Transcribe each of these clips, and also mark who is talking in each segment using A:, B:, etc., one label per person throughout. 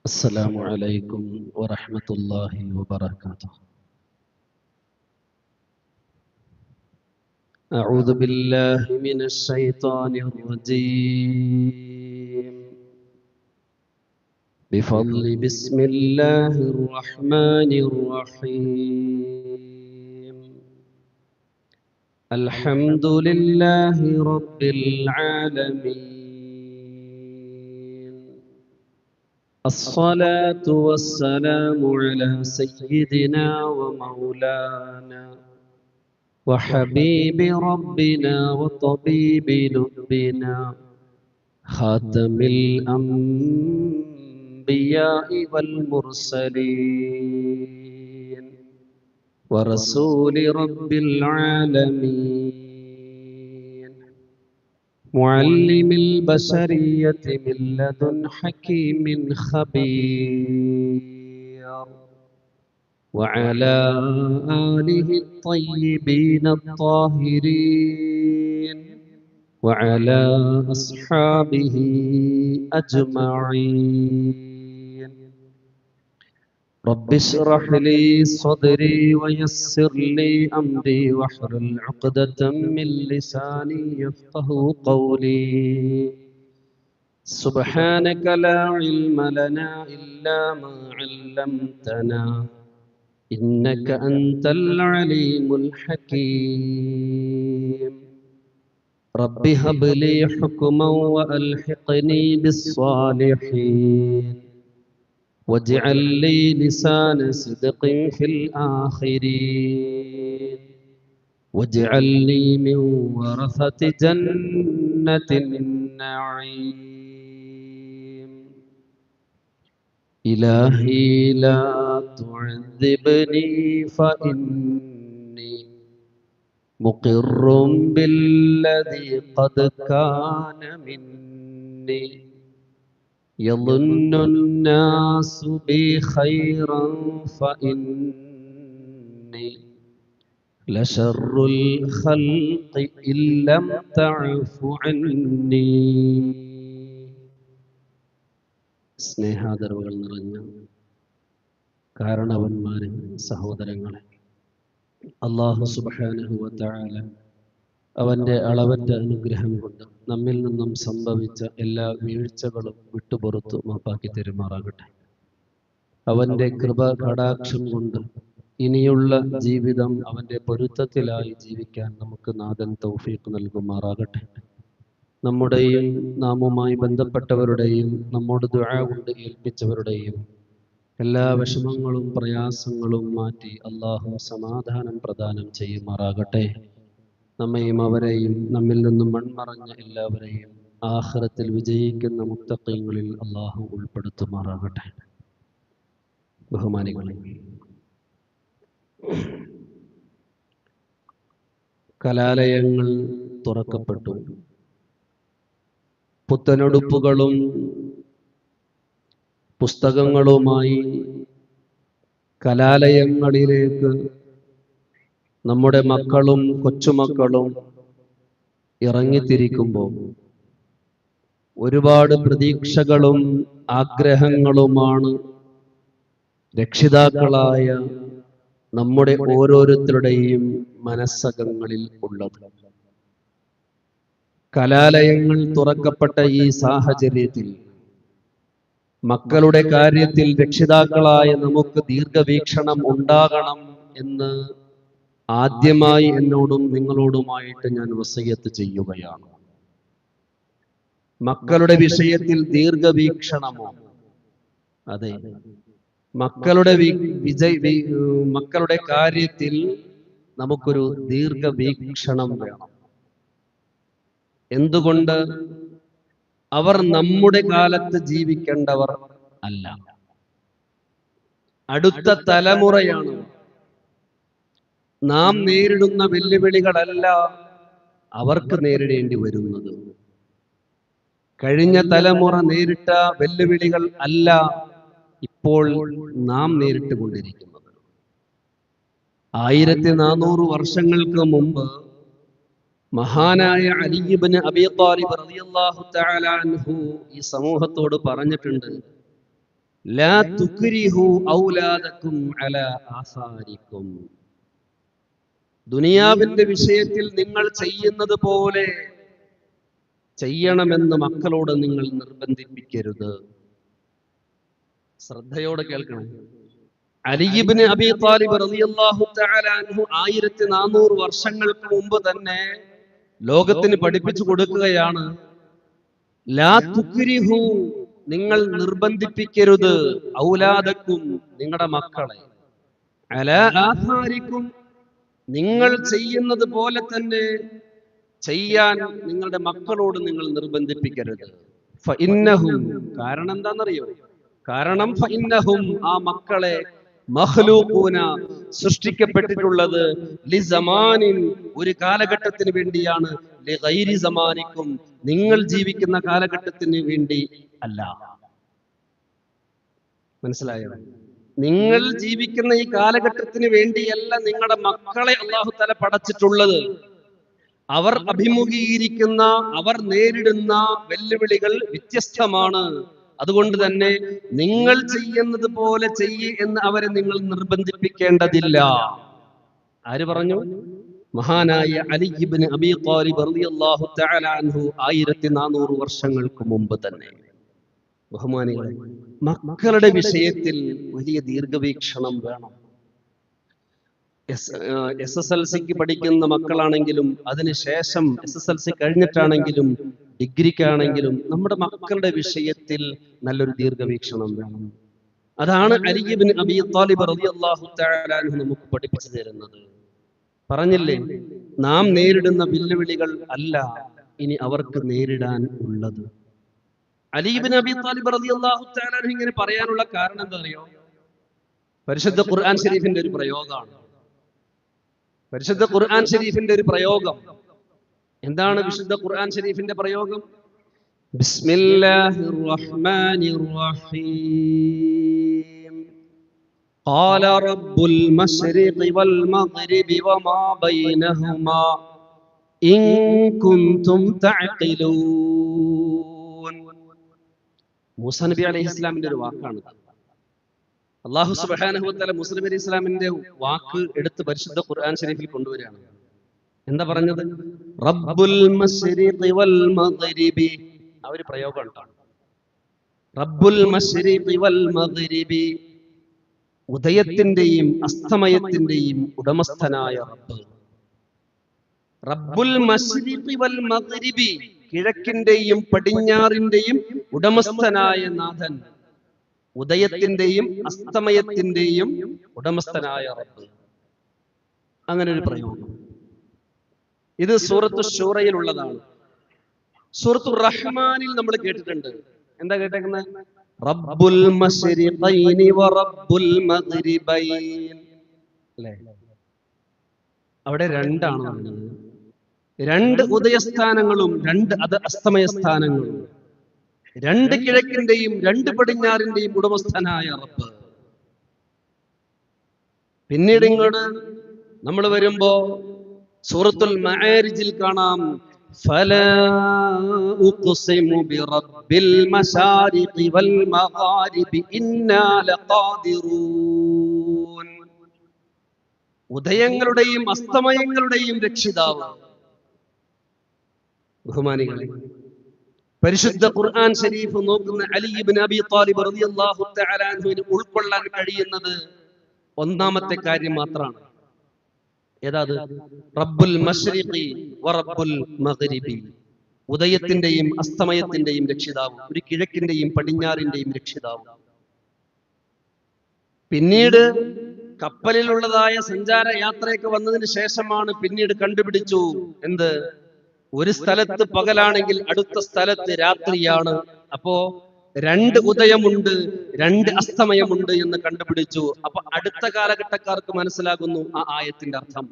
A: السلام عليكم ورحمة الله وبركاته. أعوذ بالله من الشيطان الرجيم. بفضل بسم الله الرحمن الرحيم. الحمد لله رب العالمين. الصلاة والسلام على سيدنا ومولانا وحبيب ربنا وطبيب لبنا خاتم الأنبياء والمرسلين ورسول رب العالمين معلم البشرية من لدن حكيم خبير وعلى آله الطيبين الطاهرين وعلى أصحابه أجمعين. رب اشرح لي صدري ويسر لي أمري واحلل عقدة من لساني يفقه قولي. سبحانك لا علم لنا إلا ما علمتنا إنك أنت العليم الحكيم. رب هب لي حكما وألحقني بالصالحين واجعل لي لسان صدق في الآخرين واجعلني من ورثة جنة النعيم. إلهي لا تعذبني فإني مقر بالذي قد كان مني. يظن الناس بي خيرا فإني لشر الخلق إن لم تعف عني. സ്നേഹാദരവുകൾ നിറഞ്ഞ കാരണവന്മാരെ, സഹോദരങ്ങളെ, അല്ലാഹു സുബ്ഹാനഹു വ തആല അവന്റെ അളവറ്റ അനുഗ്രഹം കൊണ്ട് നമ്മിൽ നിന്നും സംഭവിച്ച എല്ലാ വീഴ്ചകളും വിട്ടുപുറത്തു മാപ്പാക്കി തെരുമാറാകട്ടെ. അവന്റെ കൃപ കടാക്ഷം കൊണ്ട് ഇനിയുള്ള ജീവിതം അവന്റെ പൊരുത്തത്തിലായി ജീവിക്കാൻ നമുക്ക് നാഥൻ തൗഫീഖ് നൽകുമാറാകട്ടെ. നമ്മുടെയും നാമുമായി ബന്ധപ്പെട്ടവരുടെയും നമ്മോട് ദുആ കൊണ്ട് ഏൽപ്പിച്ചവരുടെയും എല്ലാ വിഷമങ്ങളും പ്രയാസങ്ങളും മാറ്റി അല്ലാഹു സമാധാനം പ്രദാനം ചെയ്യുമാറാകട്ടെ. നമ്മയും അവരെയും നമ്മിൽ നിന്നും മൺമറഞ്ഞ എല്ലാവരെയും ആഖിറത്തിൽ വിജയിക്കുന്ന മുത്തഖീങ്ങളിൽ അല്ലാഹു ഉൾപ്പെടുത്തുമാറാകട്ടെ. ബഹുമാനികളെ, കലാലയങ്ങൾ തുറക്കപ്പെട്ടു. പുത്തനുടുപ്പുകളും പുസ്തകങ്ങളുമായി കലാലയങ്ങളിലേക്ക് നമ്മുടെ മക്കളും കൊച്ചുമക്കളും ഇറങ്ങിത്തിരിക്കുമ്പോൾ ഒരുപാട് പ്രതീക്ഷകളും ആഗ്രഹങ്ങളുമാണ് രക്ഷിതാക്കളായ നമ്മുടെ ഓരോരുത്തരുടെയും മനസ്സകങ്ങളിൽ ഉള്ളത്. കലാലയങ്ങൾ തുറക്കപ്പെട്ട ഈ സാഹചര്യത്തിൽ മക്കളുടെ കാര്യത്തിൽ രക്ഷിതാക്കളായ നമുക്ക് ദീർഘവീക്ഷണം ഉണ്ടാകണം എന്ന് ആദ്യമായി എന്നോടും നിങ്ങളോടുമായിട്ട് ഞാൻ വസിയത്ത് ചെയ്യുകയാണ്. മക്കളുടെ വിഷയത്തിൽ ദീർഘവീക്ഷണമോ? അതെ, മക്കളുടെ കാര്യത്തിൽ നമുക്കൊരു ദീർഘവീക്ഷണം വേണം. എന്തുകൊണ്ട്? അവർ നമ്മുടെ കാലത്ത് ജീവിക്കേണ്ടവർ അല്ല, അടുത്ത തലമുറയാണ്. നാം നേരിടുന്ന വെല്ലുവിളികളല്ല അവർക്ക് നേരിടേണ്ടി വരുന്നത്. കഴിഞ്ഞ തലമുറ നേരിട്ട വെല്ലുവിളികൾ അല്ല ഇപ്പോൾ നാം നേരിട്ടുകൊണ്ടിരിക്കുന്നത്. 1400 വർഷങ്ങൾക്ക് മുമ്പ് മഹാനായ അലി ഇബ്നു അബീ ത്വാലിബ് റളിയല്ലാഹു തആല അൻഹു ഈ സമൂഹത്തോട് പറഞ്ഞിട്ടുണ്ട്, ലാ തുക്രിഹു ഔലാദക്കും അലാ ആസാരിക്കും. ദുനിയാവിന്റെ വിഷയത്തിൽ നിങ്ങൾ ചെയ്യുന്നത് പോലെ ചെയ്യണമെന്ന് മക്കളോട് നിങ്ങൾ നിർബന്ധിപ്പിക്കരുത്. ശ്രദ്ധയോടെ കേൾക്കണം. അലി ഇബ്നു അബീ ത്വാലിബ് റളിയല്ലാഹു തആല അൻഹു 1400 വർഷങ്ങൾക്ക് മുമ്പ് തന്നെ ലോകത്തിന് പഠിപ്പിച്ചു കൊടുക്കുകയാണ്, ലാ തുക്രിഹു, നിങ്ങൾ നിർബന്ധിപ്പിക്കരുത്, ഔലാദക്കും, നിങ്ങളുടെ മക്കളെ, അലാ ആസാരിക്കും, നിങ്ങൾ ചെയ്യുന്നത് പോലെ തന്നെ ചെയ്യാൻ നിങ്ങളുടെ മക്കളോട് നിങ്ങൾ നിർബന്ധിപ്പിക്കരുത്. ഫഇന്നഹും, കാരണം എന്താണെന്നറിയോ? കാരണം ഫഇന്നഹും, ആ മക്കളെ, മഖ്ലൂഖൂന, സൃഷ്ടിക്കപ്പെട്ടിട്ടുള്ളത് ലിസമാനിൻ, ഒരു കാലഘട്ടത്തിന് വേണ്ടിയാണ്, ലിഗൈരി സമാനിക്കും, നിങ്ങൾ ജീവിക്കുന്ന കാലഘട്ടത്തിന് വേണ്ടി അല്ല. മനസ്സിലായോ? നിങ്ങൾ ജീവിക്കുന്ന ഈ കാലഘട്ടത്തിന് വേണ്ടിയല്ല നിങ്ങളുടെ മക്കളെ അല്ലാഹു തആല പടച്ചിട്ടുള്ളത്. അവർ അഭിമുഖീകരിക്കുന്ന, അവർ നേരിടുന്ന വെല്ലുവിളികൾ വ്യത്യസ്തമാണ്. അതുകൊണ്ട് തന്നെ നിങ്ങൾ ചെയ്യുന്നത് പോലെ ചെയ്യ് എന്ന് അവരെ നിങ്ങൾ നിർബന്ധിപ്പിക്കേണ്ടതില്ല. ആര് പറഞ്ഞു? മഹാനായ അലി ഇബ്നു അബീ ത്വാലിബ് റളിയല്ലാഹു തആല അൻഹു 1400 വർഷങ്ങൾക്ക് മുമ്പ് തന്നെ. ബഹുമാനികളെ, മക്കളുടെ വിഷയത്തിൽ വലിയ ദീർഘവീക്ഷണം വേണം. SSLC പഠിക്കുന്ന മക്കളാണെങ്കിലും അതിനുശേഷം SSLC കഴിഞ്ഞിട്ടാണെങ്കിലും ഡിഗ്രിക്കാണെങ്കിലും നമ്മുടെ മക്കളുടെ വിഷയത്തിൽ നല്ലൊരു ദീർഘവീക്ഷണം വേണം. അതാണ് അലി ഇബ്നു അബീ ത്വാലിബ് റളിയല്ലാഹു തആല അൻഹു നമുക്ക് പഠിപ്പിച്ചു തരുന്നത്. പറഞ്ഞില്ലേ, നാം നേരിടുന്ന വെല്ലുവിളികൾ അല്ല ഇനി അവർക്ക് നേരിടാൻ ഉള്ളത്. അലി ഇബ്നു അബീ ത്വാലിബ് റളിയല്ലാഹു തആല അൻഹു ഇങ്ങനെ പറയാനുള്ള കാരണം എന്താ അറിയോ? പരിശുദ്ധ ഖുർആൻ ശരീഫിന്റെ ഒരു പ്രയോഗമാണ്. പരിശുദ്ധ ഖുർആൻ ശരീഫിന്റെ ഒരു പ്രയോഗം എന്താണ്? വിശുദ്ധ ഖുർആൻ ശരീഫിന്റെ പ്രയോഗം ബിസ്മില്ലാഹിർ റഹ്മാനിർ റഹീം. ഖാല റബ്ബുൽ മശ്രിഖി വൽ മഗ്രിബി വമാ ബൈനഹുമാ ഇൻ കുൻതും തഅഖിലൂൻ. മൂസ നബി അലൈഹിസ്സലാമിന്റെ ഒരു വാക്കാണ്. അല്ലാഹു സുബ്ഹാനഹു വ തആല മൂസ നബി അലൈഹി ഇസ്ലാമിന്റെ വാക്ക് എടുത്ത് പരിശുദ്ധ ഖുർആൻ ശരീഫിൽ കൊണ്ടുവരികയാണ്. എന്താ പറഞ്ഞത്? റബ്ബുൽ മശ്രിഖി വൽ മഗ്രിബി. ആ ഒരു പ്രയോഗം ഉണ്ടാണ്. റബ്ബുൽ മശ്രിഖി വൽ മഗ്രിബി, ഉദയത്തിന്റെയും അസ്തമയത്തിന്റെയും ഉടമസ്ഥനായ റബ്ബ്. റബ്ബുൽ മശ്രിഖി വൽ മഗ്രിബി, കിഴക്കിന്റെയും പടിഞ്ഞാറിന്റെയും ഉടമസ്ഥനായ നാഥൻ, ഉദയത്തിന്റെയും അസ്തമയത്തിന്റെയും ഉടമസ്ഥനായ റബ്ബ്. അങ്ങനെ ഒരു പ്രയോഗം. ഇത് സൂറത്തു ശൂറയിൽ ഉള്ളതാണ്. സൂറത്തു റഹ്മാനിൽ നമ്മൾ കേട്ടിട്ടുണ്ട്. എന്താ കേട്ടേക്കുന്നത്? റബ്ബുൽ മശ്രിഖൈനി വ റബ്ബുൽ മഗ്രിബൈൻ. അല്ലേ? അവിടെ രണ്ടാണ് പറഞ്ഞത്. രണ്ട് ഉദയസ്ഥാനങ്ങളും രണ്ട് അസ്തമയസ്ഥാനങ്ങളും, രണ്ട് കിഴക്കിന്റെയും രണ്ട് പടിഞ്ഞാറിന്റെയും ഉടമസ്ഥനായ റബ്ബ്. പിന്നീട് ഇങ്ങോട്ട് നമ്മൾ വരുമ്പോ സൂറത്തുൽ മആരിജിൽ കാണാം, ഫലാ ഉഖ്സിമു ബിറബ്ബിൽ മശാരിഖി വൽ മഗാരിബി ഇന്നാ ലഖാദിറൂൻ. ഉദയങ്ങളുടെയും അസ്തമയങ്ങളുടെയും രക്ഷിതാവ്. ബഹുമാനികളെ, പരിശുദ്ധ ഖുർആൻ ശരീഫ് നോക്കുന്ന അലി ഇബ്നു അബീ ത്വാലിബ് റളിയല്ലാഹു തആല അൻഹുവിന് ഉൾക്കൊള്ളാൻ കഴിയുന്നത് ഒന്നാമത്തെ കാര്യം മാത്രമാണ്. ഏതാത്? റബ്ബുൽ മശ്രിഖി വ റബ്ബുൽ മഗ്രിബി, ഉദയത്തിന്റെയും അസ്തമയത്തിന്റെയും രക്ഷിതാവ്, ഒരു കിഴക്കിന്റെയും പടിഞ്ഞാറിന്റെയും രക്ഷിതാവ്. പിന്നീട് കപ്പലിലുള്ളതായ സഞ്ചാര യാത്രയൊക്കെ വന്നതിന് ശേഷമാണ് പിന്നീട് കണ്ടുപിടിച്ചു എന്ത്? ഒരു സ്ഥലത്ത് പകലാണെങ്കിൽ അടുത്ത സ്ഥലത്ത് രാത്രിയാണ്. അപ്പോ രണ്ട് ഉദയമുണ്ട്, രണ്ട് അസ്തമയമുണ്ട് എന്ന് കണ്ടുപിടിച്ചു. അപ്പൊ അടുത്ത കാലഘട്ടക്കാർക്ക് മനസ്സിലാകുന്നു ആ ആയത്തിന്റെ അർത്ഥം.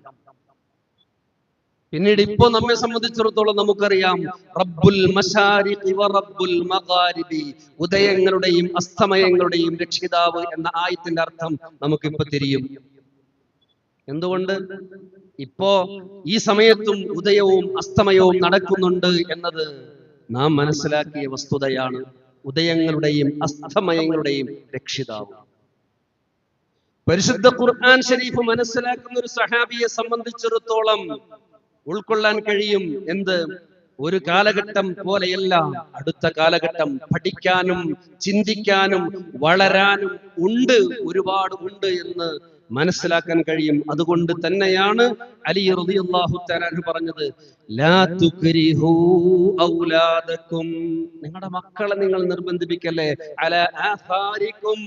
A: പിന്നീട് ഇപ്പോ നമ്മെ സംബന്ധിച്ചിടത്തോളം നമുക്കറിയാം, റബ്ബുൽ മശാരിഖി വ റബ്ബുൽ മഗാരിബി, ഉദയങ്ങളുടെയും അസ്തമയങ്ങളുടെയും രക്ഷിതാവ് എന്ന ആയത്തിന്റെ അർത്ഥം നമുക്കിപ്പോ തിരിയും. എന്തുകൊണ്ട്? ഇപ്പോ ഈ സമയത്തും ഉദയവും അസ്തമയവും നടക്കുന്നുണ്ട് എന്നത് നാം മനസ്സിലാക്കിയ വസ്തുതയാണ്. ഉദയങ്ങളുടെയും അസ്തമയങ്ങളുടെയും രക്ഷിതാവ്. പരിശുദ്ധ ഖുർആൻ ശരീഫ് മനസ്സിലാക്കുന്ന ഒരു സഹാബിയെ സംബന്ധിച്ചിടത്തോളം ഉൾക്കൊള്ളാൻ കഴിയും. എന്ത്? ഒരു കാലഘട്ടം പോലെയല്ല അടുത്ത കാലഘട്ടം. പഠിക്കാനും ചിന്തിക്കാനും വളരാനും ഉണ്ട്, ഒരുപാട് ഉണ്ട് എന്ന് മനസ്സിലാക്കാൻ കഴിയും. അതുകൊണ്ട് തന്നെയാണ് അലി റളിയല്ലാഹു തആല അൻഹു പറഞ്ഞത്, ലാ തുക്രിഹൂ ഔലാദകും, നിങ്ങളുടെ മക്കളെ നിങ്ങൾ നിർബന്ധിപ്പിക്കല്ലേ, അലാ ആസാരിക്കും,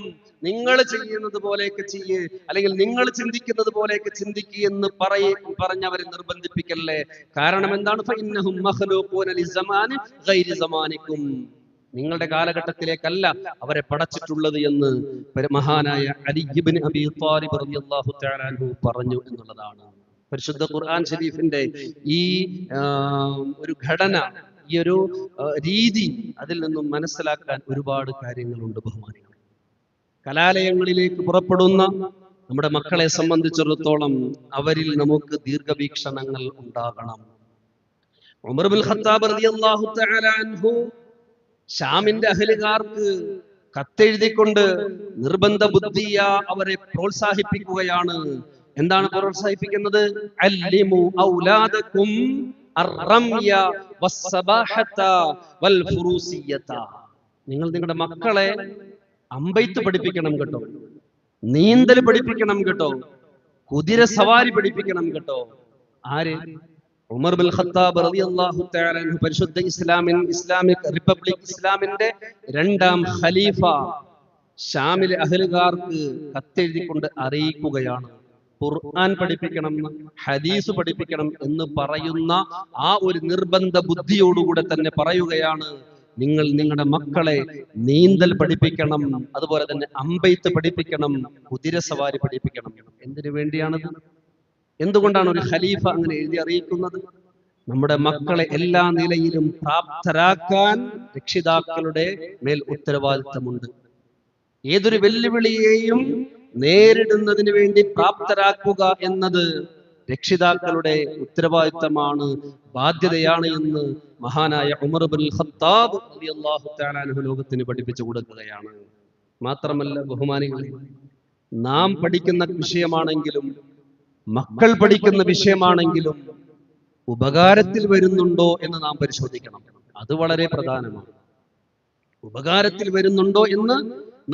A: നിങ്ങൾ ചെയ്യുന്നത് പോലെയൊക്കെ ചെയ്യേ, അല്ലെങ്കിൽ നിങ്ങൾ ചിന്തിക്കുന്നത് പോലെയൊക്കെ ചിന്തിക്കുക എന്ന് പറഞ്ഞവരെ നിർബന്ധിപ്പിക്കല്ലേ. കാരണം എന്താണ്? ഫഇന്നഹും മഖ്ലൂഖൂന ലിസമാനി ഗൈരി സമാനിക്കും, നിങ്ങളുടെ കാലഘട്ടത്തിലേക്കല്ല അവരെ പടച്ചിട്ടുള്ളത് എന്ന് മഹാനായ അലി ഇബ്നു അബീ ത്വാലിബ് റളിയല്ലാഹു തആല അൻഹു പറഞ്ഞു എന്നുള്ളതാണ്. പരിശുദ്ധ ഖുർആൻ ശരീഫിന്റെ ഈ ഒരു ഘടന, ഈ ഒരു രീതി, അതിൽ നിന്നും മനസ്സിലാക്കാൻ ഒരുപാട് കാര്യങ്ങളുണ്ട് ബഹുമാനികൾ. കലാലയങ്ങളിലേക്ക് പുറപ്പെടുന്ന നമ്മുടെ മക്കളെ സംബന്ധിച്ചിടത്തോളം അവരിൽ നമുക്ക് ദീർഘവീക്ഷണങ്ങൾ ഉണ്ടാകണം. ഉമർ ഇബ്നുൽ ഖത്താബ് റളിയല്ലാഹു തആല അൻഹു ഷാമിന്റെ അഹ്ലുകാർക്ക് കത്തെഴുതിക്കൊണ്ട് നിർബന്ധ ബുദ്ധിയ അവരെ പ്രോത്സാഹിപ്പിക്കുകയാണ്. എന്താണ് പ്രോത്സാഹിപ്പിക്കുന്നത്? അല്ലിമു ഔലാദകും അർറംയ വസ്സബാഹത വൽ ഫുറൂസിയത, നിങ്ങൾ നിങ്ങളുടെ മക്കളെ അമ്പെയ്ത്ത് പഠിപ്പിക്കണം കേട്ടോ, നീന്തൽ പഠിപ്പിക്കണം കേട്ടോ, കുതിര സവാരി പഠിപ്പിക്കണം കേട്ടോ. ആര്? ഉമർ ഇബ്നുൽ ഖത്താബ് റളിയല്ലാഹു തആല അൻഹു, പരിശുദ്ധ ഇസ്ലാമിക് റിപ്പബ്ലിക് ഇസ്ലാമിന്റെ രണ്ടാം ഖലീഫ ഷാമിലെ അഹ്ലുകാർക്ക് കത്തെഴുതിക്കൊണ്ട് അറിയിക്കുകയാണ്, ഖുർആൻ പഠിപ്പിക്കണം, ഹദീസ് പഠിപ്പിക്കണം എന്ന് പറയുന്ന ആ ഒരു നിർബന്ധ ബുദ്ധിയോടുകൂടെ തന്നെ പറയുകയാണ്, നിങ്ങൾ നിങ്ങളുടെ മക്കളെ നീന്തൽ പഠിപ്പിക്കണം, അതുപോലെ തന്നെ അമ്പെയ്ത്ത് പഠിപ്പിക്കണം, കുതിര സവാരി പഠിപ്പിക്കണം. എന്തിനു വേണ്ടിയാണത്? എന്തുകൊണ്ടാണ് ഒരു ഖലീഫ അങ്ങനെ എഴുതി അറിയിക്കുന്നത്? നമ്മുടെ മക്കളെ എല്ലാ നിലയിലും പ്രാപ്തരാക്കാൻ രക്ഷിതാക്കളുടെ മേൽ ഉത്തരവാദിത്തമുണ്ട്. ഏതൊരു വെല്ലുവിളിയെയും നേരിടുന്നതിന് വേണ്ടി പ്രാപ്തരാക്കുക എന്നത് രക്ഷിതാക്കളുടെ ഉത്തരവാദിത്തമാണ്, ബാധ്യതയാണ് എന്ന് മഹാനായ ഉമർ ഇബ്നുൽ ഖത്താബ് റളിയല്ലാഹു തആല അൻഹു ലോകത്തിന് പഠിപ്പിച്ചു കൊടുക്കുകയാണ്. മാത്രമല്ല ബഹുമാനികളെ, നാം പഠിക്കുന്ന വിഷയമാണെങ്കിലും മക്കൾ പഠിക്കുന്ന വിഷയമാണെങ്കിലും ഉപകാരത്തിൽ വരുന്നുണ്ടോ എന്ന് നാം പരിശോധിക്കണം. അത് വളരെ പ്രധാനമാണ്. ഉപകാരത്തിൽ വരുന്നുണ്ടോ എന്ന്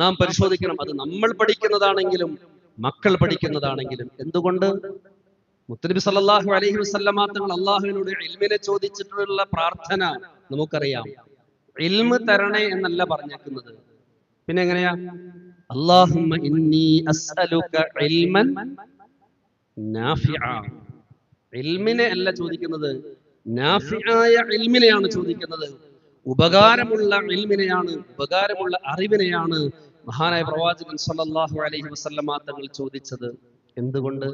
A: നാം പരിശോധിക്കണം. അത് നമ്മൾ പഠിക്കുന്നതാണെങ്കിലും മക്കൾ പഠിക്കുന്നതാണെങ്കിലും. എന്തുകൊണ്ട്? മുത്തനബി സല്ലല്ലാഹു അലൈഹി വസല്ലമ തങ്ങൾ അല്ലാഹുവിനോട് ഇൽമിനെ ചോദിച്ചിട്ടുള്ള പ്രാർത്ഥന നമുക്കറിയാം. ഇൽമ് തരണേ എന്നല്ല പറഞ്ഞേക്കുന്നത്, പിന്നെ എങ്ങനെയാ? അല്ലാഹുമ്മ ഇന്നി അസ്അലുക ഇൽമൻ നാഫിഅ. ഇൽമിനെ അല്ല ചോദിക്കുന്നത്, നാഫിആയ ഇൽമിനെയാണ് ചോദിക്കുന്നത്. ഉപകാരമുള്ള ഇൽമിനെയാണ്, ഉപകാരമുള്ള അറിവിനെയാണ് മഹാനായ പ്രവാചകൻ സല്ലല്ലാഹു അലൈഹി വസല്ലമ തങ്ങൾ ചോദിച്ചത്. എന്തുകൊണ്ട്?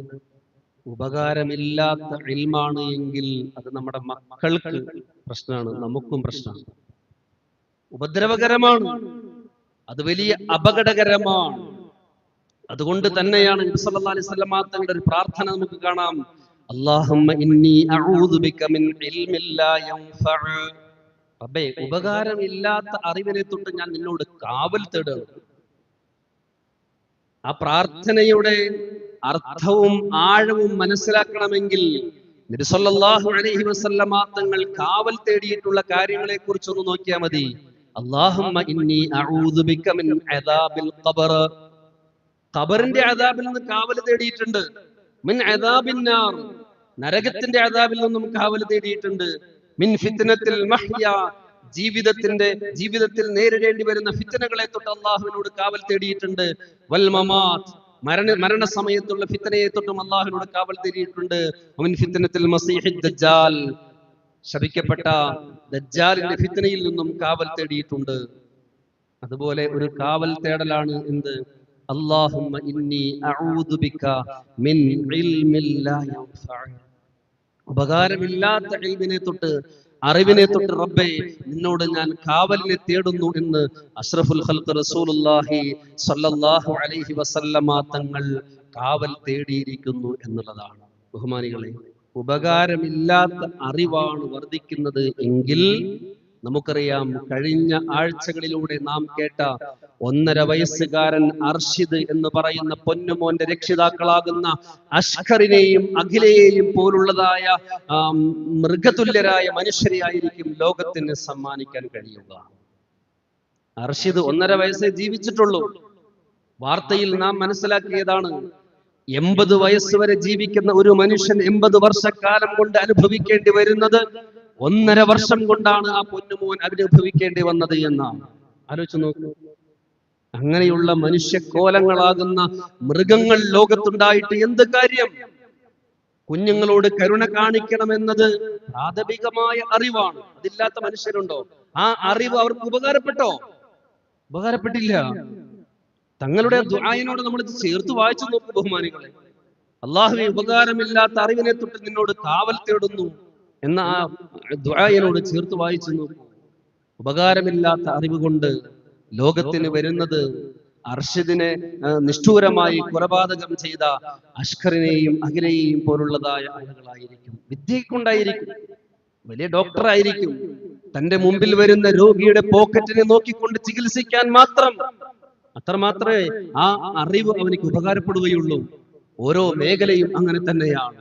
A: ഉപകാരമില്ലാത്ത ഇൽമാണ് എങ്കിൽ അത് നമ്മുടെ മക്കൾക്ക് പ്രശ്നമാണ്, നമുക്കും പ്രശ്നമാണ്, ഉപദ്രവകരമാണ്, അത് വലിയ അപകടകരമാണ്. അതുകൊണ്ട് തന്നെയാണ് നബി സല്ലല്ലാഹു അലൈഹി വസല്ലമ തങ്ങളുടെ ഒരു പ്രാർത്ഥന നമുക്ക് കാണാം, അല്ലാഹുമ്മ ഇന്നി അഊദു ബിക മിൻ ഇൽമിൻ ലാ യൻഫഅ. റബ്ബേ, ഉപകാരമില്ലാത്ത അറിവിനെ തൊട്ട് ഞാൻ നിന്നോട് കാവൽ തേടുന്നു. ആ പ്രാർത്ഥനയുടെ അർത്ഥവും ആഴവും മനസ്സിലാക്കണമെങ്കിൽ നബി സല്ലല്ലാഹു അലൈഹി വസല്ലമ തങ്ങൾ കാവൽ തേടിയിട്ടുള്ള കാര്യങ്ങളെ കുറിച്ചൊന്ന് നോക്കിയാൽ മതി. അല്ലാഹുമ്മ ഇന്നി അഊദു ബിക മിൻ അദാബിൽ ഖബർ, ഖബറിന്റെ അദാബിൽ നിന്ന് കാവൽ തേടിയിട്ടുണ്ട്. മിൻ അദാബിൻ നാർ, നരകത്തിന്റെ അദാബിൽ നിന്നും കാവൽ തേടിയിട്ടുണ്ട്. മിൻ ഫിത്നത്തിൽ മഹ്യ, ജീവിതത്തിൽ നേരിടേണ്ടി വരുന്ന ഫിത്നകളെ തൊട്ട് അല്ലാഹുവിനോട് കാവൽ തേടിയിട്ടുണ്ട്. വൽ മമാത്ത്, മരണ സമയത്തുള്ള ഫിത്നയെ തൊട്ടും അല്ലാഹുവിനോട് കാവൽ തേടിയിട്ടുണ്ട്. മിൻ ഫിത്നത്തിൽ മസീഹിദ് ദജ്ജാൽ, ശപിക്കപ്പെട്ട ദജ്ജാലിന്റെ ഫിത്നയിൽ നിന്നും കാവൽ തേടിയിട്ടുണ്ട്. അതുപോലെ ഒരു കാവൽ തേടലാണ് എന്ത്? അല്ലാഹുമ്മ ഇന്നി അഊദു ബിക മിൻ ഇൽമിൻ ലാ യൻഫഅ. ഉപകാരമില്ലാത്ത ഇൽമിനെ തൊട്ട്, അറിവിനെ തൊട്ട് റബ്ബേ നിന്നോട് ഞാൻ കാവലിനെ തേടുന്നു എന്ന് അഷ്റഫുൽ ഖൽഖ് റസൂലുള്ളാഹി സ്വല്ലല്ലാഹു അലൈഹി വസല്ലമ തങ്ങൾ കാവൽ തേടിയിരിക്കുന്നു എന്നുള്ളതാണ്. ബഹുമാനികളെ, ഉപകാരമില്ലാത്ത അറിവാണ് വർദ്ധിക്കുന്നത് എങ്കിൽ നമുക്കറിയാം, കഴിഞ്ഞ ആഴ്ചകളിലൂടെ നാം കേട്ട 1.5 വയസ്സുകാരൻ അർഷിദ് എന്ന് പറയുന്ന പൊന്നുമോന്റെ രക്ഷിതാക്കളാകുന്ന അഷ്കറിനെയും അഖിലയെയും പോലുള്ളതായ മൃഗതുല്യരായ മനുഷ്യരെയായിരിക്കും ലോകത്തിന് സമ്മാനിക്കാൻ കഴിയുക. അർഷിദ് 1.5 വയസ്സേ ജീവിച്ചിട്ടുള്ളൂ. വാർത്തയിൽ നാം മനസ്സിലാക്കിയതാണ്, 80 വയസ്സ് വരെ ജീവിക്കുന്ന ഒരു മനുഷ്യൻ 80 വർഷക്കാലം കൊണ്ട് അനുഭവിക്കേണ്ടി വരുന്നത് 1.5 വർഷം കൊണ്ടാണ് ആ പൊന്നുമോൻ അനുഭവിക്കേണ്ടി വന്നത് എന്നാണ്. ആലോചിച്ച് നോക്കൂ. അങ്ങനെയുള്ള മനുഷ്യക്കോലങ്ങളാകുന്ന മൃഗങ്ങൾ ലോകത്തുണ്ടായിട്ട് എന്ത് കാര്യം? കുഞ്ഞുങ്ങളോട് കരുണ കാണിക്കണമെന്നത് പ്രാഥമികമായ അറിവാണ്. അതില്ലാത്ത മനുഷ്യരുണ്ടോ? ആ അറിവ് അവർക്ക് ഉപകാരപ്പെട്ടോ? ഉപകാരപ്പെട്ടില്ല. തങ്ങളുടെ ദുആയിനോട് നമ്മൾ ചേർത്ത് വായിച്ചു നോക്കും ബഹുമാനികളെ. അല്ലാഹുവേ, ഉപകാരമില്ലാത്ത അറിവിനെ തൊട്ട് നിന്നോട് കാവൽ തേടുന്നു എന്ന ആ ദുആയിനോട് ചേർത്ത് വായിച്ചു നോക്കൂ. ഉപകാരമില്ലാത്ത അറിവ് കൊണ്ട് ലോകത്തിന് വരുന്നത് അർഷിദിനെ നിഷ്ഠൂരമായി കൊലപാതകം ചെയ്ത അഷ്കറിനെയും അഖിലയെയും പോലുള്ളതായ ആളുകളായിരിക്കും. വിദ്യക്കൊണ്ടായിരിക്കും, വലിയ ഡോക്ടറായിരിക്കും. തന്റെ മുമ്പിൽ വരുന്ന രോഗിയുടെ പോക്കറ്റിനെ നോക്കിക്കൊണ്ട് ചികിത്സിക്കാൻ മാത്രം, അത്രമാത്രമേ ആ അറിവ് അവനിക്ക് ഉപകാരപ്പെടുകയുള്ളൂ. ഓരോ മേഖലയും അങ്ങനെ തന്നെയാണ്.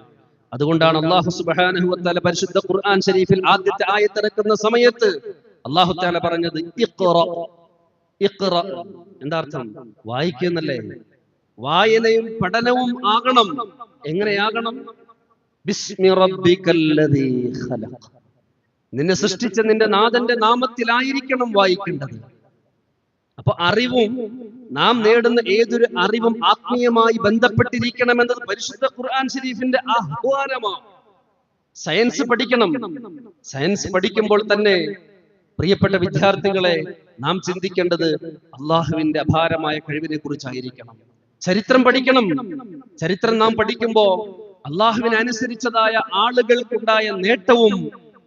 A: അതുകൊണ്ടാണ് അല്ലാഹു സുബ്ഹാനഹു വ തആല പരിശുദ്ധ ഖുർആൻ ശരീഫിൽ ആദ്യത്തെ ആയത്ത് ഇറക്കുന്ന സമയത്ത് അല്ലാഹു തആല പറഞ്ഞത് ഇഖ്റ. ഇഖ്റ എന്താ അർത്ഥം? വായിക്കുന്നല്ലേ? വായനയും പഠനവും ആകണം. എങ്ങനെയാകണം? ബിസ്മി റബ്ബിക്കല്ലദീ ഖലഖ. നിന്നെ സൃഷ്ടിച്ച നിന്റെ നാഥന്റെ നാമത്തിലായിരിക്കണം വായിക്കേണ്ടത്. അപ്പൊ അറിവും, നാം നേടുന്ന ഏതൊരു അറിവും ആത്മീയമായി ബന്ധപ്പെട്ടിരിക്കണമെന്നത് പരിശുദ്ധ ഖുർആൻ ശരീഫിന്റെ ആഹ്വാനമാണ്. സയൻസ് പഠിക്കണം. സയൻസ് പഠിക്കുമ്പോൾ തന്നെ പ്രിയപ്പെട്ട വിദ്യാർത്ഥികളെ, നാം ചിന്തിക്കേണ്ടത് അള്ളാഹുവിന്റെ അപാരമായ കഴിവിനെ കുറിച്ചായിരിക്കണം. ചരിത്രം പഠിക്കണം. ചരിത്രം നാം പഠിക്കുമ്പോ അള്ളാഹുവിനെ അനുസരിച്ചതായ ആളുകൾക്കുണ്ടായ നേട്ടവും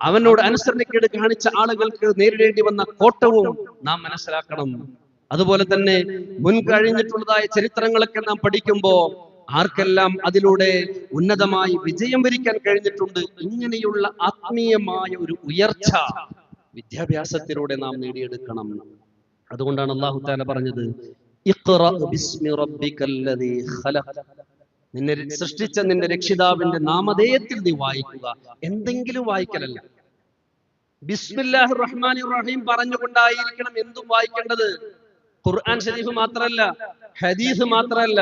A: അവനോട് അനുസരണക്കേട് കാണിച്ച ആളുകൾക്ക് നേരിടേണ്ടി വന്ന കോട്ടവും നാം മനസ്സിലാക്കണം. അതുപോലെ തന്നെ മുൻകഴിഞ്ഞിട്ടുള്ളതായ ചരിത്രങ്ങളൊക്കെ നാം പഠിക്കുമ്പോ ആർക്കെല്ലാം അതിലൂടെ ഉന്നതമായി വിജയം വരിക്കാൻ കഴിഞ്ഞിട്ടുണ്ട്. ഇങ്ങനെയുള്ള ആത്മീയമായ ഒരു ഉയർച്ച വിദ്യാഭ്യാസത്തിലൂടെ നാം നേടിയെടുക്കണം. അതുകൊണ്ടാണ് അല്ലാഹു തആല പറഞ്ഞത് ഇഖ്റ ബിസ്മി റബ്ബിക്കല്ലദീ ഖലഖ. നിന്നെ സൃഷ്ടിച്ച നിന്റെ രക്ഷിതാവിന്റെ നാമധേയത്തിൽ നീ വായിക്കുക. എന്തെങ്കിലും വായിക്കലല്ല, ബിസ്മില്ലാഹിർ റഹ്മാനിർ റഹീം പറഞ്ഞുകൊണ്ടായിരിക്കണം എന്തും വായിക്കേണ്ടത്. ഖുർആൻ ശരീഫ് മാത്രമല്ല, ഹദീസ് മാത്രമല്ല,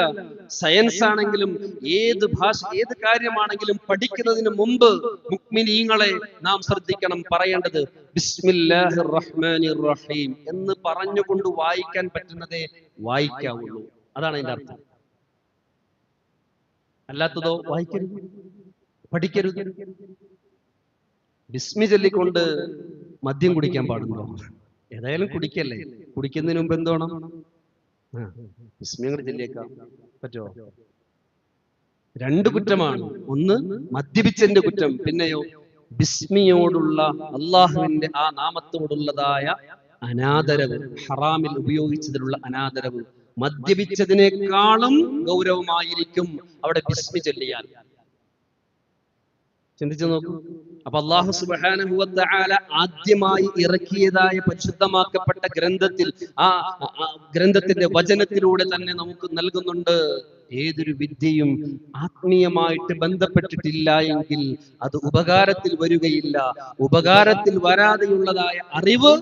A: സയൻസ് ആണെങ്കിലും ഏത് ഭാഷ, ഏത് കാര്യമാണെങ്കിലും പഠിക്കുന്നതിന് മുമ്പ് മുഅ്മിനീങ്ങളെ നാം ശ്രദ്ധിക്കണം. പറയേണ്ടത് ബിസ്മില്ലാഹിർ റഹ്മാനിർ റഹീം എന്ന് പറഞ്ഞുകൊണ്ട് വായിക്കാൻ പറ്റുന്നതേ വായിക്കാവുള്ളൂ. അതാണ് അതിന്റെ അർത്ഥം. അല്ലാത്തതോ വായിക്കരുത്, പഠിക്കരുത്. ബിസ്മി ചൊല്ലിക്കൊണ്ട് മദ്യം കുടിക്കാൻ പാടുണ്ടോ? ഏതായാലും കുടിക്കല്ലേ. കുടിക്കുന്നതിന് മുമ്പ് എന്തോണം? ബിസ്മി അങ്ങോട്ട് ചൊല്ലിയേക്കാം. പറ്റുമോ? 2 കുറ്റമാണ്. ഒന്ന് മദ്യപിച്ചതിന്റെ കുറ്റം, പിന്നെയോ ബിസ്മിയോടുള്ള അള്ളാഹുവിന്റെ ആ നാമത്തോടുള്ളതായ അനാദരവ്, ഹറാമിൽ ഉപയോഗിച്ചതിലുള്ള അനാദരവ് മദ്യപിച്ചതിനേക്കാളും ഗൗരവമായിരിക്കും അവിടെ ബിസ്മി ചൊല്ലിയാൽ. ചിന്തിച്ചു നോക്കൂ. അപ്പൊ അല്ലാഹു സുബ്ഹാനഹു വ തആല ആദ്യമായി ഇറക്കിയതായ പരിശുദ്ധമാക്കപ്പെട്ട ഗ്രന്ഥത്തിൽ, ആ ഗ്രന്ഥത്തിന്റെ വചനത്തിലൂടെ തന്നെ നമുക്ക് നൽകുന്നുണ്ട്, ഏതൊരു വിദ്യയും ആത്മീയമായിട്ട് ബന്ധപ്പെട്ടിട്ടില്ല എങ്കിൽ അത് ഉപകാരത്തിൽ വരികയില്ല. ഉപകാരത്തിൽ വരാതെയുള്ളതായ അറിവ്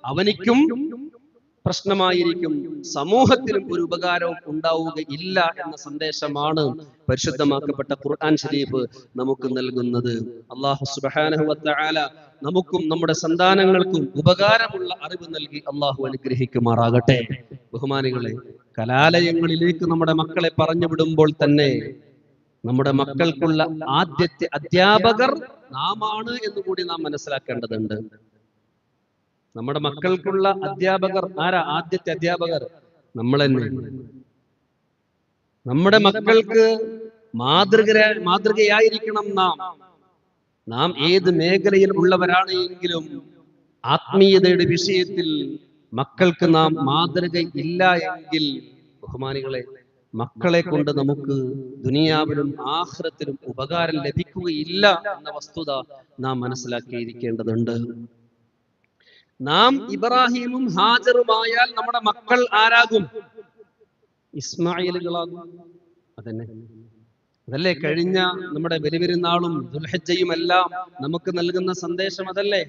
A: അവനിക്കും പ്രശ്നമായിരിക്കും, സമൂഹത്തിനും ഒരു ഉപകാരവും ഉണ്ടാവുകയില്ല എന്ന സന്ദേശമാണ് പരിശുദ്ധമാക്കപ്പെട്ട ഖുർആൻ ശരീഫ് നമുക്ക് നൽകുന്നത്. അല്ലാഹു സുബ്ഹാനഹു വ തആല നമുക്കും നമ്മുടെ സന്താനങ്ങൾക്കും ഉപകാരമുള്ള അറിവ് നൽകി അല്ലാഹു അനുഗ്രഹിക്കുമാറാകട്ടെ. ബഹുമാനികളെ, കലാലയങ്ങളിലേക്ക് നമ്മുടെ മക്കളെ പറഞ്ഞു വിടുമ്പോൾ തന്നെ നമ്മുടെ മക്കൾക്കുള്ള ആദ്യത്തെ അധ്യാപകർ നാമാണ് എന്നുകൂടി നാം മനസ്സിലാക്കേണ്ടതുണ്ട്. നമ്മുടെ മക്കൾക്കുള്ള അധ്യാപകർ ആരാ? ആദ്യത്തെ അധ്യാപകർ നമ്മൾ തന്നെ. നമ്മുടെ മക്കൾക്ക് മാതൃകയായിരിക്കണം നാം ഏത് മേഖലയിൽ ഉള്ളവരാണ് എങ്കിലും ആത്മീയതയുടെ വിഷയത്തിൽ മക്കൾക്ക് നാം മാതൃക ഇല്ല എങ്കിൽ, ബഹുമാനികളെ, മക്കളെ കൊണ്ട് നമുക്ക് ദുനിയാവിലും ആഖിറത്തിലും ഉപകാരം ലഭിക്കുകയില്ല എന്ന വസ്തുത നാം മനസ്സിലാക്കിയിരിക്കേണ്ടതുണ്ട്. നാം ഇബ്രാഹിമും ഹാജറുമായാൽ നമ്മുടെ മക്കൾ ആരാകും? ഇസ്മായിലുകളാകും. അതല്ലേ കഴിഞ്ഞ നമ്മുടെ ബലിപെരുന്നാളും ദുൽഹജ്ജയും എല്ലാം നമുക്ക് നൽകുന്ന സന്ദേശം അതല്ലേ?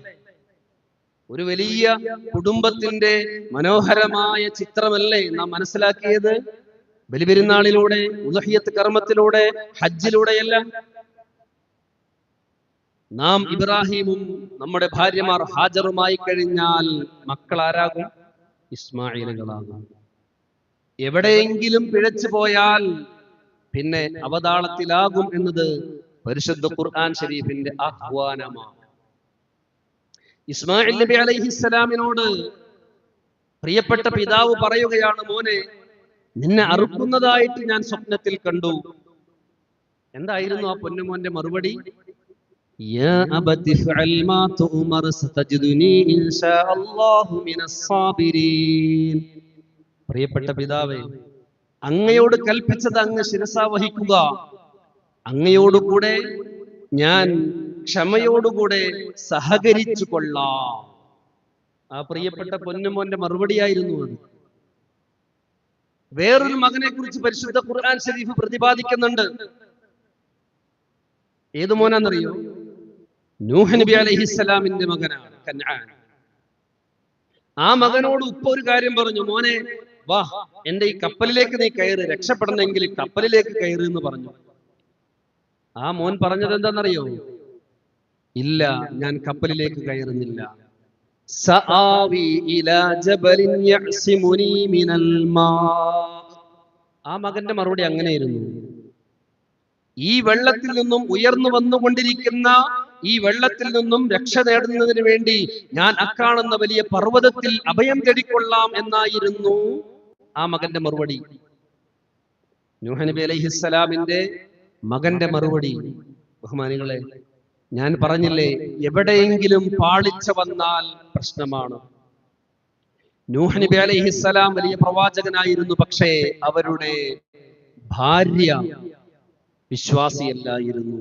A: ഒരു വലിയ കുടുംബത്തിന്റെ മനോഹരമായ ചിത്രമല്ലേ നാം മനസ്സിലാക്കിയത് ബലിപെരുന്നാളിലൂടെ, ഉദ്ഹിയ്യത്ത് കർമ്മത്തിലൂടെ, ഹജ്ജിലൂടെയെല്ലാം? നാം ഇബ്രാഹിമും നമ്മുടെ ഭാര്യമാർ ഹാജറുമായി കഴിഞ്ഞാൽ മക്കൾ ആരാകും? ഇസ്മായിലുകളാകും. എവിടെയെങ്കിലും പിഴച്ചു പോയാൽ പിന്നെ അവതാളത്തിലാകും എന്നത് പരിശുദ്ധ ഖുർആൻ ശരീഫിന്റെ ആഹ്വാനമാണ്. ഇസ്മായിൽ നബി അലൈഹിസ്സലാമിനോട് പ്രിയപ്പെട്ട പിതാവ് പറയുകയാണ്, മോനെ, നിന്നെ അറുക്കുന്നതായിട്ട് ഞാൻ സ്വപ്നത്തിൽ കണ്ടു. എന്തായിരുന്നു ആ പൊന്നുമോന്റെ മറുപടി? യാ അബതി ഫഅൽ മാ തുഅമർ സതജിദുനി ഇൻഷാ അല്ലാഹു മിനസ് സാബിരീൻ. പ്രിയപ്പെട്ട പിതാവേ, അങ്ങയോട് കൽപ്പിച്ചത് അങ്ങ് ശിരസാ വഹിക്കുക. അങ്ങയോടുകൂടെ ഞാൻ ക്ഷമയോടുകൂടെ സഹകരിച്ചു കൊള്ളാം. ആ പ്രിയപ്പെട്ട പൊന്നുമോന്റെ മറുപടിയായിരുന്നു അത്. വേറൊരു മകനെ കുറിച്ച് പരിശുദ്ധ ഖുർആൻ ശരീഫ് പ്രതിപാദിക്കുന്നുണ്ട്. ഏത് മോനാന്നറിയോ? നൂഹ് നബി അലൈഹിസ്സലാമിന്റെ മകനാണ് കൻആൻ. ആ മകനോട് ഉപ്പ ഒരു കാര്യം പറഞ്ഞു, മോനെ വാ, എന്റെ ഈ കപ്പലിലേക്ക് നീ കയറ്, രക്ഷപ്പെടണമെങ്കിൽ കപ്പലിലേക്ക് കയറ് എന്ന് പറഞ്ഞു. ആ മോൻ പറഞ്ഞത് എന്താണെന്നറിയോ? ഇല്ല, ഞാൻ കപ്പലിലേക്ക് കയറുന്നില്ല. സആവി ഇലാ ജബലിൻ യഅ്സിമുനി മിനൽ മാ. ആ മകന്റെ മറുപടി അങ്ങനെയായിരുന്നു. ഈ വെള്ളത്തിൽ നിന്നും ഉയർന്നു വന്നുകൊണ്ടിരിക്കുന്ന ഈ വെള്ളത്തിൽ നിന്നും രക്ഷ നേടുന്നതിന് വേണ്ടി ഞാൻ അക്കാണുന്ന വലിയ പർവ്വതത്തിൽ അഭയം തേടിക്കൊള്ളാം എന്നായിരുന്നു ആ മകന്റെ മറുപടി. നൂഹ് നബി അലൈഹിസ്സലാമിന്റെ മകന്റെ മറുപടി. ബഹുമാനികളെ, ഞാൻ പറഞ്ഞില്ലേ, എവിടെയെങ്കിലും പാളിച്ച വന്നാൽ പ്രശ്നമാണ്. നൂഹ് നബി അലൈഹിസ്സലാം വലിയ പ്രവാചകനായിരുന്നു, പക്ഷേ അവരുടെ ഭാര്യ വിശ്വാസിയല്ലായിരുന്നു.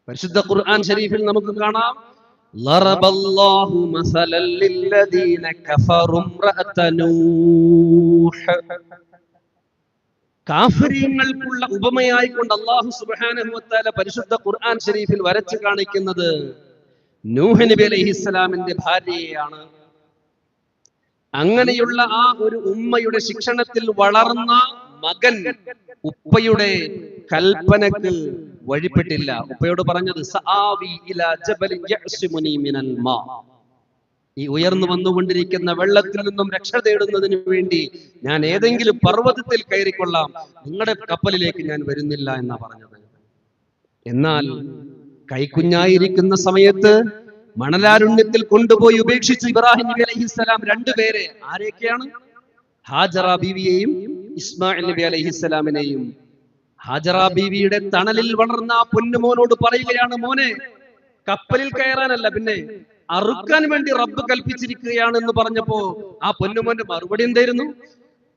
A: പരിശുദ്ധ ഖുർആൻ ശരീഫിൽ നമുക്ക് കാണാം, ലറബല്ലാഹു മസലൽ ലില്ലദീന കഫറു ഇംറഅത നൂഹ്. കാഫിരീങ്ങൾക്കുള്ള ഉപമയായി കൊണ്ട് അല്ലാഹു സുബ്ഹാനഹു വ തആല പരിശുദ്ധ ഖുർആൻ ശരീഫിൽ വരച്ചു കാണിക്കുന്നത് നൂഹ് നബി അലൈഹിസ്സലാമിന്റെ ഭാര്യയെയാണ്. അങ്ങനെയുള്ള ആ ഒരു ഉമ്മയുടെ ശിക്ഷണത്തിൽ വളർന്ന മകൻ ഉപ്പയുടെ കൽപ്പനക്ക് വഴിപ്പെട്ടില്ല. ഉപ്പയോട് പറഞ്ഞത് സആവി ഇലാ ജബലിൻ യഅ്സിമുനി മിനൽ മാ. ഈ ഉയർന്നു വന്നുകൊണ്ടിരിക്കുന്ന വെള്ളത്തിൽ നിന്നും രക്ഷ തേടുന്നതിന് വേണ്ടി ഞാൻ ഏതെങ്കിലും പർവ്വതത്തിൽ കയറിക്കൊള്ളാം, നിങ്ങളുടെ കപ്പലിലേക്ക് ഞാൻ വരുന്നില്ല എന്നാ പറഞ്ഞത്. എന്നാൽ കൈക്കുഞ്ഞായിരിക്കുന്ന സമയത്ത് മണലാരുണ്യത്തിൽ കൊണ്ടുപോയി ഉപേക്ഷിച്ചു ഇബ്രാഹിം നബി അലൈഹിസ്സലാം രണ്ടുപേരെ. ആരെയൊക്കെയാണ്? ഹാജറ ബീവിയെയും ഇസ്മായിൽ നബി അലൈഹിസ്സലാമിനെയും. ഹാജറ ബീവിയുടെ തണലിൽ വളർന്ന ആ പൊന്നുമോനോട് പറയുകയാണ്, മോനെ, കപ്പലിൽ കയറാനല്ല, പിന്നെ അറുക്കാൻ വേണ്ടി റബ്ബ് കൽപ്പിച്ചിരിക്കുകയാണെന്ന് പറഞ്ഞപ്പോ ആ പൊന്നുമോന്റെ മറുപടി എന്തായിരുന്നു?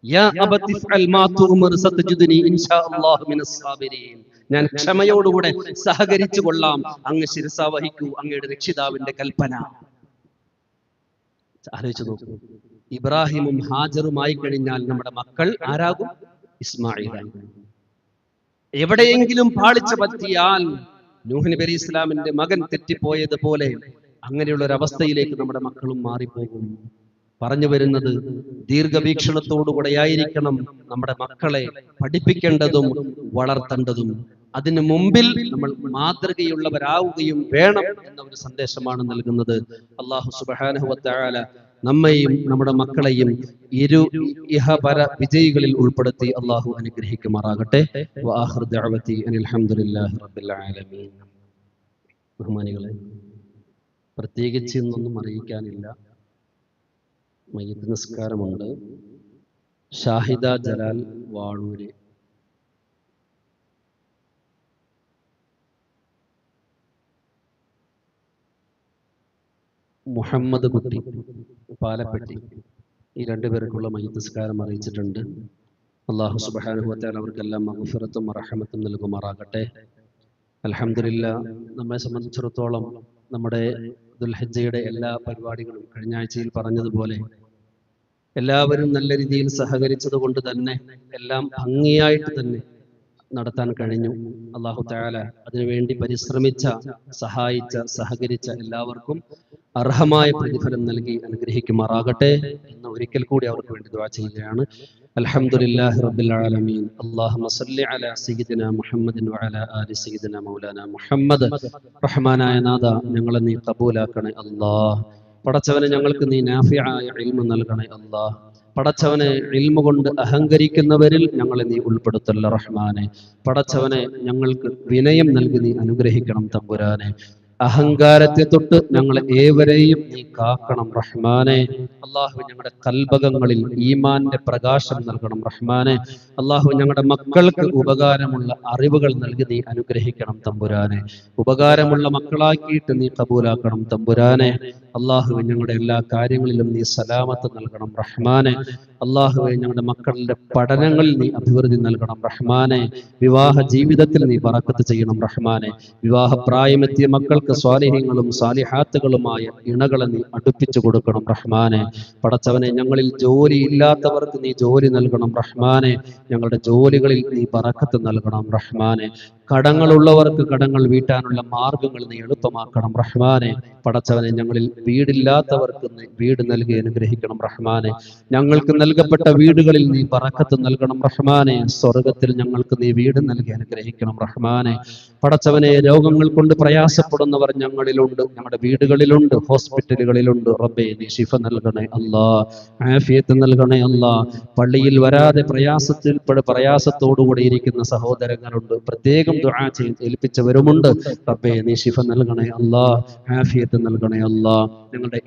A: യാ അബതി ഫഅൽ മാ തുഅമർ സതജിദുനി ഇൻഷാ അല്ലാഹു മിനസ് സാബിരീൻ. ഞാൻ ക്ഷമയോടുകൂടെ സഹകരിച്ചു കൊള്ളാം, അങ്ങ് ശിരസാ വഹിക്കൂ അങ്ങയുടെ രക്ഷിതാവിന്റെ കൽപ്പന. ആലോചിച്ചു നോക്കൂ, ഇബ്രാഹിമും ഹാജറുമായി കഴിഞ്ഞാൽ നമ്മുടെ മക്കൾ ആരാകും? ഇസ്മായിലാകും. എവിടെയെങ്കിലും പാളിച്ച പറ്റിയാൽ നൂഹ് നബി അലൈഹി ഇസ്ലാമിന്റെ മകൻ തെറ്റിപ്പോയതുപോലെ അങ്ങനെയുള്ള ഒരു അവസ്ഥയിലേക്ക് നമ്മുടെ മക്കളും മാറിപ്പോകും. പറഞ്ഞു വരുന്നത്, ദീർഘവീക്ഷണത്തോടുകൂടെ ആയിരിക്കണം നമ്മുടെ മക്കളെ പഠിപ്പിക്കേണ്ടതും വളർത്തേണ്ടതും. അതിനു മുമ്പിൽ നമ്മൾ മാതൃകയുള്ളവരാവുകയും വേണം എന്ന ഒരു സന്ദേശമാണ് നൽകുന്നത്. അല്ലാഹു സുബ്ഹാനഹു വ തആല നമ്മെയും നമ്മുടെ മക്കളെയും ഇഹപര വിജയികളിൽ ഉൾപ്പെടുത്തി അല്ലാഹു അനുഗ്രഹിക്കുമാറാകട്ടെ. വആഖിറു ദഅവതി അനിൽ ഹംദുലില്ലാഹി റബ്ബിൽ ആലമീൻ. ബഹുമാനികളെ, പ്രത്യേകിച്ച് ഇന്നൊന്നും അറിയിക്കാനില്ല. മയ്യിത്ത് നിസ്കാരമുണ്ട്. ഷാഹിദ ജലാൽ വാഴൂര്, മുഹമ്മദ് കുട്ടി പാലപ്പെട്ടി, ഈ രണ്ടുപേർക്കുള്ള മയ്യിത്ത് നിസ്കാരം അറിയിച്ചിട്ടുണ്ട്. അല്ലാഹു സുബ്ഹാനഹു വ തആല അവർക്കെല്ലാം മഗ്ഫിറത്തും റഹ്മത്തും നൽകുമാറാകട്ടെ. അൽഹംദുലില്ലാഹ്, നമ്മെ സംബന്ധിച്ചിടത്തോളം നമ്മുടെ ദുൽഹജ്ജയുടെ എല്ലാ പരിപാടികളും കഴിഞ്ഞ ആഴ്ചയിൽ പറഞ്ഞതുപോലെ എല്ലാവരും നല്ല രീതിയിൽ സഹകരിച്ചത് കൊണ്ട് തന്നെ എല്ലാം ഭംഗിയായിട്ട് തന്നെ നടത്താൻ കഴിഞ്ഞു. അല്ലാഹു തആല അതിനുവേണ്ടി പരിശ്രമിച്ച, സഹായിച്ച, സഹകരിച്ച എല്ലാവർക്കും അർഹമായ പ്രതിഫലം നൽകി അനുഗ്രഹിക്കുമാറാകട്ടെ എന്ന് ഒരിക്കൽ കൂടി അവർക്ക് വേണ്ടി ദുആ ചെയ്യുകയാണ്. അൽഹംദുലില്ലാഹി റബ്ബിൽ ആലമീൻ. അല്ലാഹുമ്മ സ്വല്ലി അലാ സയ്യിദിനാ മുഹമ്മദിൻ വഅലാ ആലി സയ്യിദിനാ മൗലാനാ മുഹമ്മദ്. റഹ്മാനായ നാഥ, ഞങ്ങളെ നീ ഖബൂലാക്കണേ അല്ലാഹ്. പടച്ചവനെ, ഞങ്ങൾക്ക് നീ നാഫിആയ ഇൽമ് നൽകണേ അല്ലാഹ്. പടച്ചവനെ, ഇൽമ കൊണ്ട് അഹങ്കരിക്കുന്നവരിൽ ഞങ്ങളെ നീ ഉൾപ്പെടുത്തല്ല റഹ്മാനെ. പടച്ചവനെ, ഞങ്ങൾക്ക് വിനയം നൽകി നീ അനുഗ്രഹിക്കണം തമ്പുരാനെ. അഹങ്കാരത്തെ തൊട്ട് ഞങ്ങളെ ഏവരെയും നീ കാക്കണം റഹ്മാനെ. അല്ലാഹു, ഞങ്ങളുടെ കൽബകങ്ങളിൽ ഈമാന്റെ പ്രകാശം നൽകണം റഹ്മാനെ. അല്ലാഹു, ഞങ്ങളുടെ മക്കൾക്ക് ഉപകാരമുള്ള അറിവുകൾ നൽകി നീ അനുഗ്രഹിക്കണം തമ്പുരാനെ. ഉപകാരമുള്ള മക്കളാക്കിയിട്ട് നീ കബൂലാക്കണം തമ്പുരാനെ. അല്ലാഹു, ഞങ്ങളുടെ എല്ലാ കാര്യങ്ങളിലും നീ സലാമത്ത് നൽകണം റഹ്മാനെ. അല്ലാഹുവേ, ഞങ്ങളുടെ മക്കളുടെ പഠനങ്ങളിൽ നീ അഭിവൃദ്ധി നൽകണം റഹ്മാനെ. വിവാഹ ജീവിതത്തിൽ നീ ബറക്കത്ത് ചെയ്യണം റഹ്മാനെ. വിവാഹ പ്രായമെത്തിയ മക്കൾക്ക് സ്വാലിഹീങ്ങളും സാലിഹാത്തുകളുമായ ഇണകളെ നീ അടുപ്പിച്ചു കൊടുക്കണം റഹ്മാനെ. പടച്ചവനെ, ഞങ്ങളിൽ ജോലി ഇല്ലാത്തവർക്ക് നീ ജോലി നൽകണം റഹ്മാനെ. ഞങ്ങളുടെ ജോലികളിൽ നീ ബറക്കത്ത് നൽകണം റഹ്മാനെ. കടങ്ങളുള്ളവർക്ക് കടങ്ങൾ വീട്ടാനുള്ള മാർഗങ്ങൾ നീ എളുപ്പമാക്കണം റഹ്മാനെ. പടച്ചവനെ, ഞങ്ങളിൽ വീടില്ലാത്തവർക്ക് നീ വീട് നൽകി അനുഗ്രഹിക്കണം റഹ്മാനെ. ഞങ്ങൾക്ക് നൽകപ്പെട്ട വീടുകളിൽ നീ ബറക്കത്ത് നൽകണം റഹ്മാനെ. സ്വർഗത്തിൽ ഞങ്ങൾക്ക് നീ വീട് നൽകി അനുഗ്രഹിക്കണം റഹ്മാനെ. പടച്ചവനെ, രോഗങ്ങൾ കൊണ്ട് പ്രയാസപ്പെടുന്നവർ ഞങ്ങളിലുണ്ട്, ഞങ്ങളുടെ വീടുകളിലുണ്ട്, ഹോസ്പിറ്റലുകളിലുണ്ട്. റബ്ബേ, നീ ശിഫ നൽകണേ അല്ലാ, ആഫിയത്ത് നൽകണേ അല്ലാ. പള്ളിയിൽ വരാതെ പ്രയാസത്തോടുകൂടി ഇരിക്കുന്ന സഹോദരങ്ങളുണ്ട്, പ്രത്യേകം ദുആ ചെയ്ത് ഏൽപ്പിച്ചവരുമുണ്ട്. റബ്ബേ, നീ ശിഫ നൽകണേ അല്ലാ, ആഫിയത്ത് നൽകണേ അല്ലാ. ഞങ്ങളുടെ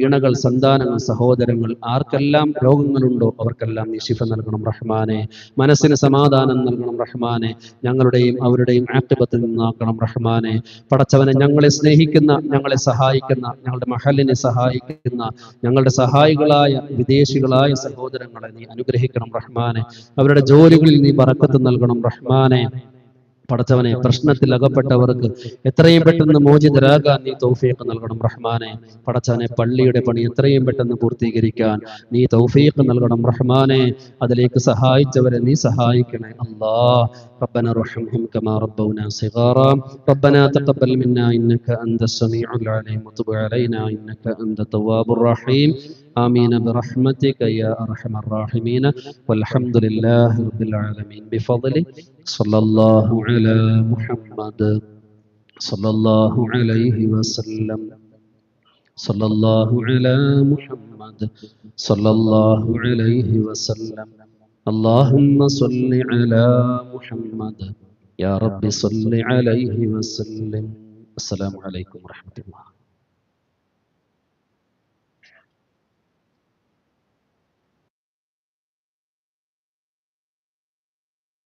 A: ഇണകൾ, സന്താനങ്ങൾ, സഹോദരങ്ങൾ ആർക്കെല്ലാം രോഗങ്ങളുണ്ടോ അവർക്കെല്ലാം നീ ശിഫ നൽകണം റഹ്മാനെ. മനസ്സിന് സമാധാനം നൽകണം റഹ്മാനെ. ഞങ്ങളുടെയും അവരുടെയും ആഖിബത്തിൽ നിന്നാക്കണം റഹ്മാനെ. പടച്ചവനെ, ഞങ്ങളെ സ്നേഹിക്കുന്ന, ഞങ്ങളെ സഹായിക്കുന്ന, ഞങ്ങളുടെ മഹലിനെ സഹായിക്കുന്ന, ഞങ്ങളുടെ സഹായികളായ വിദേശികളായ സഹോദരങ്ങളെ നീ അനുഗ്രഹിക്കണം റഹ്മാനെ. അവരുടെ ജോലികളിൽ നീ ബറക്കത്ത് നൽകണം റഹ്മാനെ. പടച്ചവനെ, പ്രശ്നത്തിൽ അകപ്പെട്ടവർക്ക് എത്രയും പെട്ടെന്ന് മോചിതരാകാൻ നീ തൗഫീഖ് നൽകണം റഹ്മാനെ. പടച്ചവനെ, പള്ളിയുടെ പണി എത്രയും പെട്ടെന്ന് പൂർത്തീകരിക്കാൻ നീ തൗഫീഖ് നൽകണം റഹ്മാനെ. അതിലേക്ക് സഹായിച്ചവരെ നീ സഹായിക്കണേ അല്ലാഹ്. ربنا ارحمهم كما ربونا صغارا ربنا تقبل منا إنك أنت السميع العليم وتب علينا إنك أنت التواب الرحيم آمين برحمتك يا أرحم الراحمين والحمد لله رب العالمين بفضله صلى الله على محمد صلى الله عليه وسلم صلى الله على محمد صلى الله عليه وسلم اللهم صل على محمد يا رب صل عليه وسلم. السلام عليكم ورحمة الله.